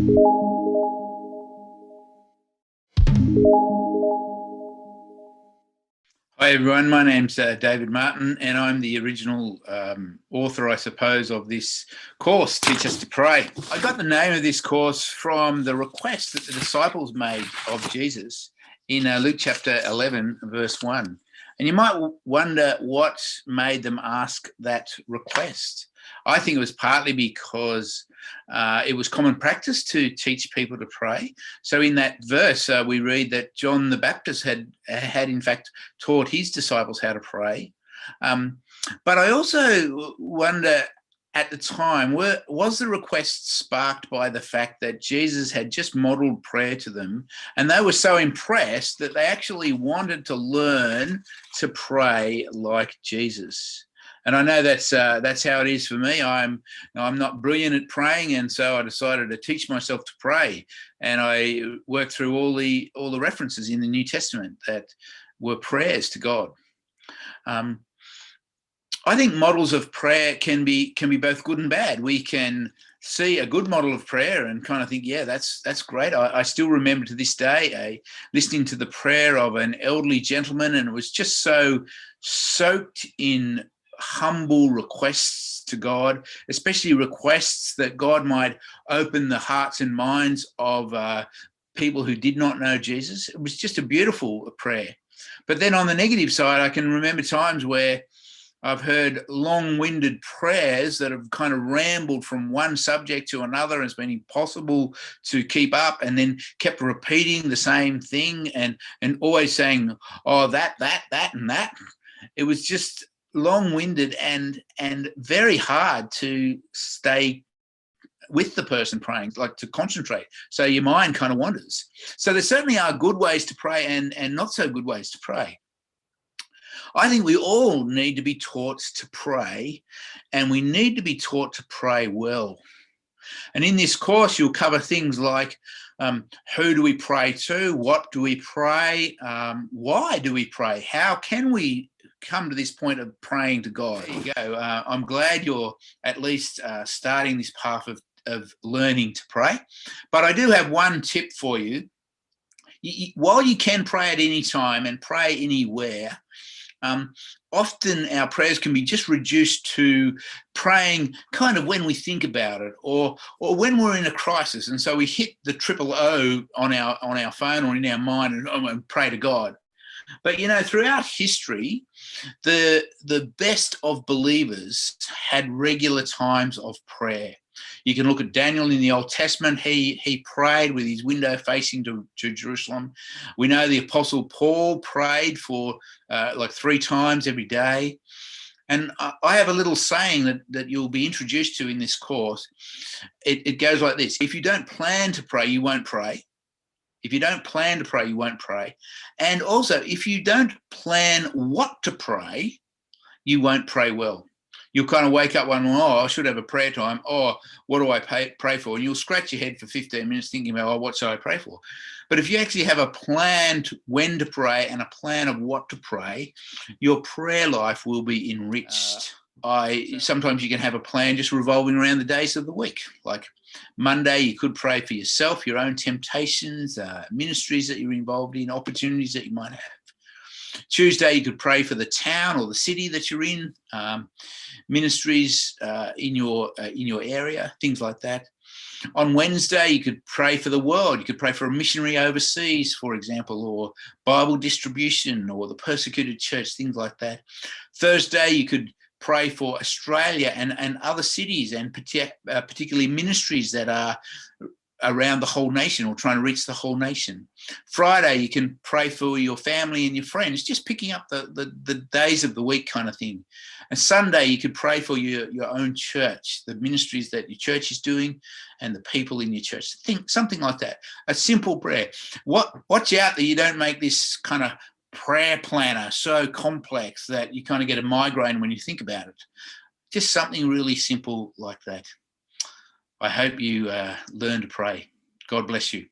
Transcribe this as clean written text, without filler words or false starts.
Hi everyone, my name's David Martin and I'm the original author, I suppose, of this course, Teach Us to Pray. I got the name of this course from the request that the disciples made of Jesus in Luke chapter 11, verse 1. And you might wonder what made them ask that request. I think it was partly because it was common practice to teach people to pray. So in that verse, we read that John the Baptist had in fact taught his disciples how to pray. But I also wonder, at the time, was the request sparked by the fact that Jesus had just modeled prayer to them, and they were so impressed that they actually wanted to learn to pray like Jesus? And I know that's how it is for me. I'm not brilliant at praying, and so I decided to teach myself to pray. And I worked through all the references in the New Testament that were prayers to God. I think models of prayer can be both good and bad. We can see a good model of prayer and kind of think, yeah, that's great. I still remember to this day listening to the prayer of an elderly gentleman, and it was just so soaked in humble requests to God, especially requests that God might open the hearts and minds of people who did not know Jesus. It was just a beautiful prayer. But then on the negative side, I can remember times where I've heard long-winded prayers that have kind of rambled from one subject to another, and it's been impossible to keep up, and then kept repeating the same thing and always saying, oh, that, and that. It was just long-winded and very hard to stay with the person praying, like to concentrate. So your mind kind of wanders. So there certainly are good ways to pray and not so good ways to pray. I think we all need to be taught to pray, and we need to be taught to pray well. And in this course, you'll cover things like who do we pray to? What do we pray? Why do we pray? How can we come to this point of praying to God? There you go. I'm glad you're at least starting this path of learning to pray. But I do have one tip for you. While you can pray at any time and pray anywhere, often our prayers can be just reduced to praying kind of when we think about it, or when we're in a crisis, and so we hit the triple O on our phone or in our mind and pray to God. But you know, throughout history, the best of believers had regular times of prayer. You can look at Daniel in the Old Testament. He prayed with his window facing to Jerusalem. We know the Apostle Paul prayed for like 3 times every day. And I have a little saying that you'll be introduced to in this course. It goes like this: if you don't plan to pray, you won't pray. If you don't plan to pray, you won't pray. And also, if you don't plan what to pray, you won't pray well. You'll kind of wake up one morning, oh, I should have a prayer time. Oh, what do I pray for? And you'll scratch your head for 15 minutes thinking about, oh, what should I pray for? But if you actually have a plan to when to pray and a plan of what to pray, your prayer life will be enriched. Sometimes you can have a plan just revolving around the days of the week. Like Monday, you could pray for yourself, your own temptations, ministries that you're involved in, opportunities that you might have. Tuesday, you could pray for the town or the city that you're in, ministries in your area, things like that. On Wednesday, you could pray for the world. You could pray for a missionary overseas, for example, or Bible distribution, or the persecuted church, things like that. Thursday, you could pray for Australia and other cities, and particularly ministries that are around the whole nation or trying to reach the whole nation. Friday, you can pray for your family and your friends, just picking up the days of the week kind of thing. And Sunday, you could pray for your own church, the ministries that your church is doing and the people in your church. Think something like that, a simple prayer. Watch out that you don't make this kind of prayer planner so complex that you kind of get a migraine when you think about it. Just something really simple like that. I hope you learn to pray. God bless you.